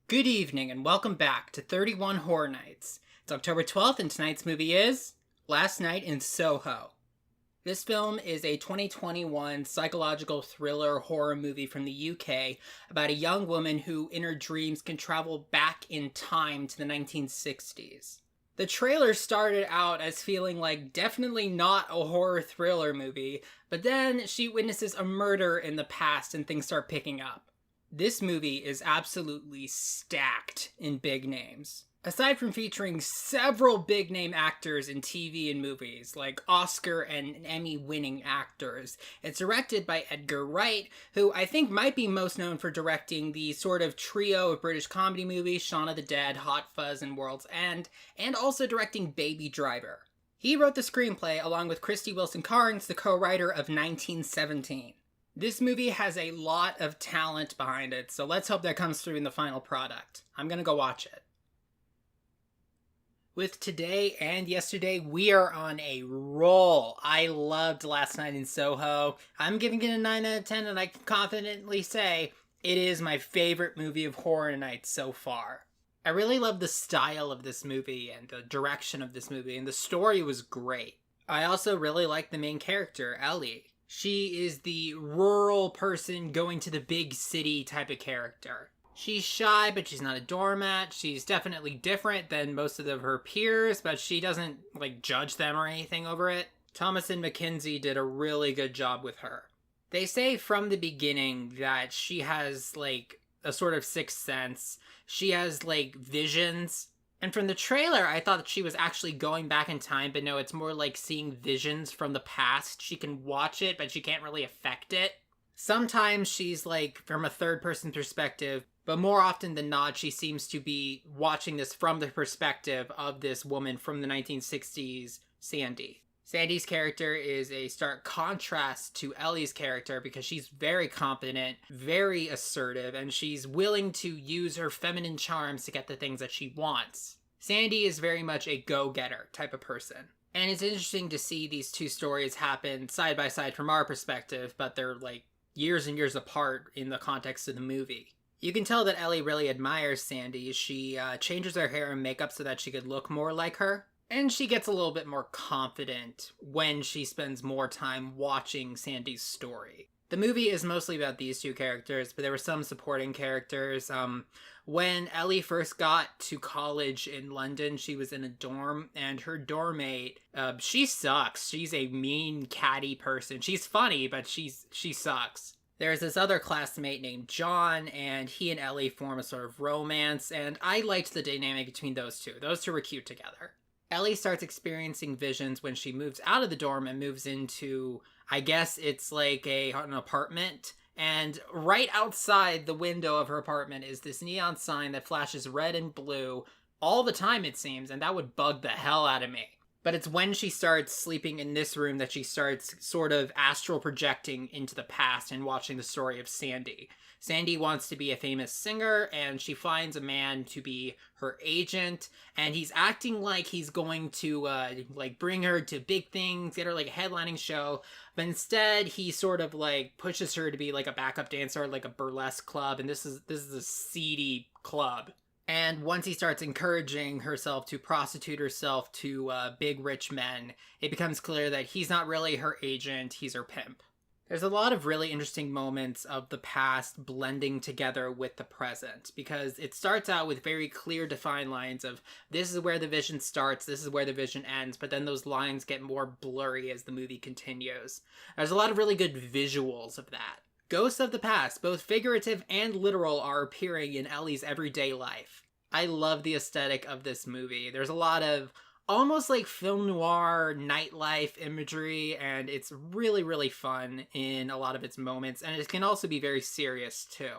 Good evening and welcome back to 31 Horror Nights. It's October 12th and tonight's movie is Last Night in Soho. This film is a 2021 psychological thriller horror movie from the UK about a young woman who, in her dreams, can travel back in time to the 1960s. The trailer started out as feeling like definitely not a horror thriller movie, but then she witnesses a murder in the past and things start picking up. This movie is absolutely stacked in big names. Aside from featuring several big name actors in TV and movies, like Oscar and Emmy winning actors, it's directed by Edgar Wright, who I think might be most known for directing the sort of trio of British comedy movies Shaun of the Dead, Hot Fuzz, and World's End, and also directing Baby Driver. He wrote the screenplay along with Christy Wilson Cairns, the co-writer of 1917. This movie has a lot of talent behind it, so let's hope that comes through in the final product. I'm gonna go watch it. With today and yesterday, we are on a roll. I loved Last Night in Soho. I'm giving it a 9 out of 10, and I can confidently say it is my favorite movie of horror nights so far. I really love the style of this movie and the direction of this movie, and the story was great. I also really like the main character, Ellie. She is the rural person going to the big city type of character. She's shy, but she's not a doormat. She's definitely different than most of her peers, but she doesn't, judge them or anything over it. Thomas and Mackenzie did a really good job with her. They say from the beginning that she has, a sort of sixth sense. She has, visions. And from the trailer, I thought that she was actually going back in time, but no, it's more like seeing visions from the past. She can watch it, but she can't really affect it. Sometimes she's, from a third-person perspective, but more often than not, she seems to be watching this from the perspective of this woman from the 1960s, Sandy. Sandy's character is a stark contrast to Ellie's character because she's very competent, very assertive, and she's willing to use her feminine charms to get the things that she wants. Sandy is very much a go-getter type of person. And it's interesting to see these two stories happen side by side from our perspective, but they're years and years apart in the context of the movie. You can tell that Ellie really admires Sandy. She changes her hair and makeup so that she could look more like her. And she gets a little bit more confident when she spends more time watching Sandy's story. The movie is mostly about these two characters, but there were some supporting characters. When Ellie first got to college in London, she was in a dorm, and her dorm mate, she sucks. She's a mean, catty person. She's funny, but she sucks. There's this other classmate named John, and he and Ellie form a sort of romance, and I liked the dynamic between those two. Those two were cute together. Ellie starts experiencing visions when she moves out of the dorm and moves into, I guess it's an apartment. And right outside the window of her apartment is this neon sign that flashes red and blue all the time, it seems, and that would bug the hell out of me. But it's when she starts sleeping in this room that she starts sort of astral projecting into the past and watching the story of Sandy. Sandy wants to be a famous singer, and she finds a man to be her agent, and he's acting like he's going to, bring her to big things, get her, a headlining show, but instead he sort of, pushes her to be, a backup dancer at, a burlesque club, and this is a seedy club. And once he starts encouraging herself to prostitute herself to big rich men, it becomes clear that he's not really her agent, he's her pimp. There's a lot of really interesting moments of the past blending together with the present, because it starts out with very clear defined lines of this is where the vision starts, this is where the vision ends, but then those lines get more blurry as the movie continues. There's a lot of really good visuals of that. Ghosts of the past, both figurative and literal, are appearing in Ellie's everyday life. I love the aesthetic of this movie. There's a lot of almost film noir nightlife imagery, and it's really, really fun in a lot of its moments, and it can also be very serious too.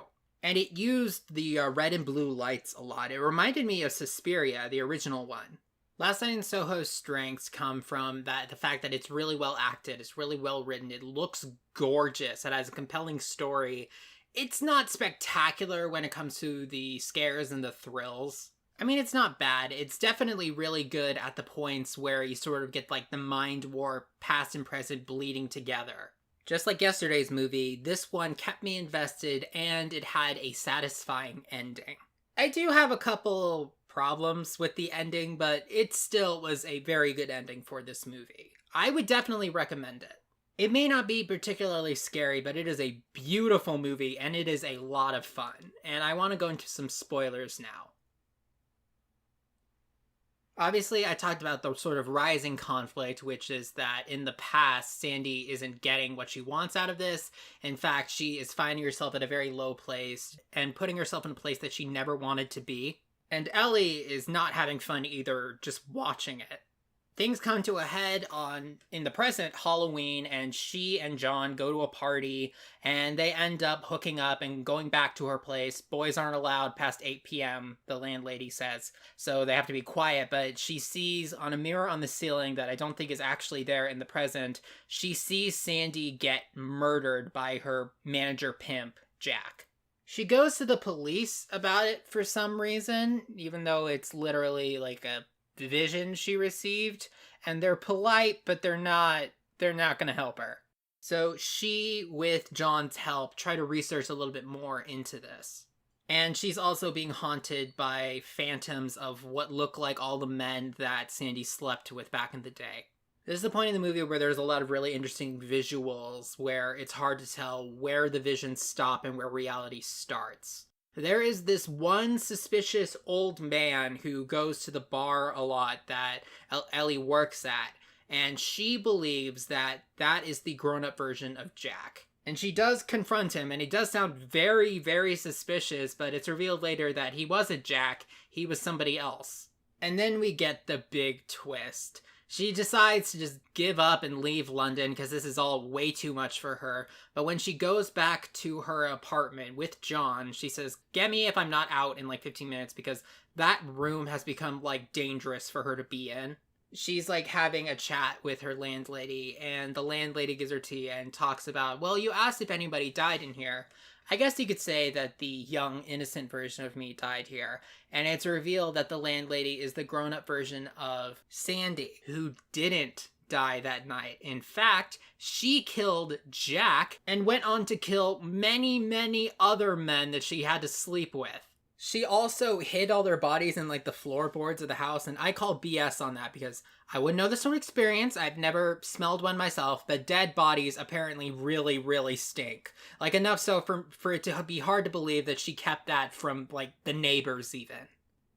And it used the red and blue lights a lot. It reminded me of Suspiria, the original one. Last Night in Soho's strengths come from the fact that it's really well acted, it's really well written, it looks gorgeous, it has a compelling story. It's not spectacular when it comes to the scares and the thrills. I mean, it's not bad. It's definitely really good at the points where you sort of get the mind warp, past and present bleeding together. Just like yesterday's movie, this one kept me invested and it had a satisfying ending. I do have a couple problems with the ending, but it still was a very good ending for this movie. I would definitely recommend it. It may not be particularly scary, but it is a beautiful movie and it is a lot of fun. And I want to go into some spoilers now. Obviously, I talked about the sort of rising conflict, which is that in the past, Sandy isn't getting what she wants out of this. In fact, she is finding herself at a very low place and putting herself in a place that she never wanted to be. And Ellie is not having fun either, just watching it. Things come to a head on in the present Halloween, and she and John go to a party and they end up hooking up and going back to her place. Boys aren't allowed past 8 p.m., the landlady says, so they have to be quiet. But she sees on a mirror on the ceiling that I don't think is actually there in the present, she sees Sandy get murdered by her manager pimp, Jack. She goes to the police about it for some reason, even though it's literally like a vision she received, and they're polite, but they're not gonna help her. So she, with John's help, try to research a little bit more into this. And she's also being haunted by phantoms of what look like all the men that Sandy slept with back in the day. This is the point in the movie where there's a lot of really interesting visuals where it's hard to tell where the visions stop and where reality starts. There is this one suspicious old man who goes to the bar a lot that Ellie works at, and she believes that that is the grown-up version of Jack. And she does confront him, and he does sound very, very suspicious, but it's revealed later that he wasn't Jack, he was somebody else. And then we get the big twist. She decides to just give up and leave London because this is all way too much for her. But when she goes back to her apartment with John, she says, "Get me if I'm not out in like 15 minutes," because that room has become like dangerous for her to be in. She's like having a chat with her landlady, and the landlady gives her tea and talks about, well, you asked if anybody died in here. I guess you could say that the young, innocent version of me died here. And it's revealed that the landlady is the grown-up version of Sandy, who didn't die that night. In fact, she killed Jack and went on to kill many, many other men that she had to sleep with. She also hid all their bodies in like the floorboards of the house, and I call BS on that because I wouldn't know this from experience. I've never smelled one myself, but dead bodies apparently really, really stink. Like enough so for it to be hard to believe that she kept that from like the neighbors even.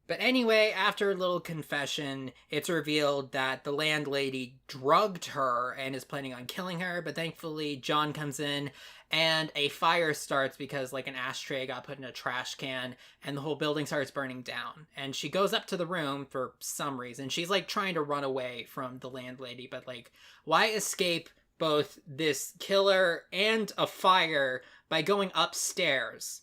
But anyway, after a little confession, it's revealed that the landlady drugged her and is planning on killing her, but thankfully John comes in and a fire starts because like an ashtray got put in a trash can and the whole building starts burning down. And she goes up to the room for some reason. She's like trying to run away from the landlady, but like why escape both this killer and a fire by going upstairs?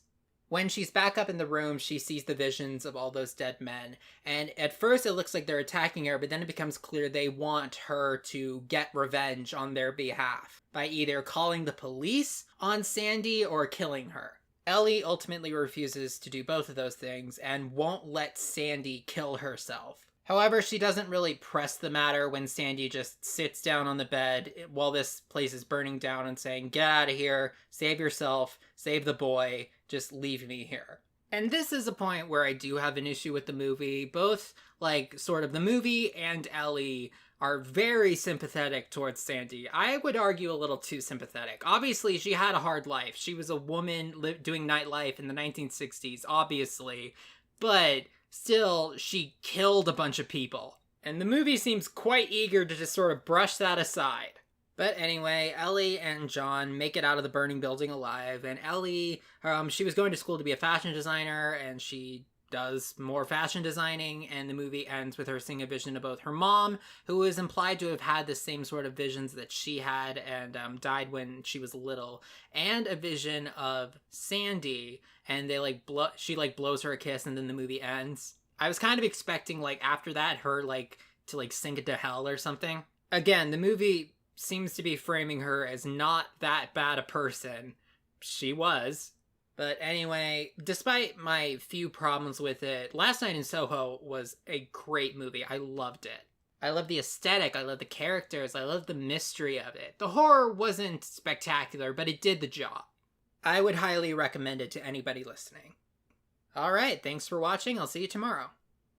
When she's back up in the room, she sees the visions of all those dead men. And at first it looks like they're attacking her, but then it becomes clear they want her to get revenge on their behalf by either calling the police on Sandy or killing her. Ellie ultimately refuses to do both of those things and won't let Sandy kill herself. However, she doesn't really press the matter when Sandy just sits down on the bed while this place is burning down and saying, "Get out of here, save yourself, save the boy, just leave me here." And this is a point where I do have an issue with the movie. Both, like, sort of the movie and Ellie are very sympathetic towards Sandy. I would argue a little too sympathetic. Obviously, she had a hard life. She was a woman doing nightlife in the 1960s, obviously. But still, she killed a bunch of people. And the movie seems quite eager to just sort of brush that aside. But anyway, Ellie and John make it out of the burning building alive, and Ellie, she was going to school to be a fashion designer, and she does more fashion designing, and the movie ends with her seeing a vision of both her mom, who is implied to have had the same sort of visions that she had and died when she was little, and a vision of Sandy, and they she blows her a kiss, and then the movie ends. I was kind of expecting after that her to sink into hell or something. Again, the movie seems to be framing her as not that bad a person. She was. But anyway, despite my few problems with it, Last Night in Soho was a great movie. I loved it. I love the aesthetic, I love the characters, I love the mystery of it. The horror wasn't spectacular, but it did the job. I would highly recommend it to anybody listening. All right, thanks for watching. I'll see you tomorrow.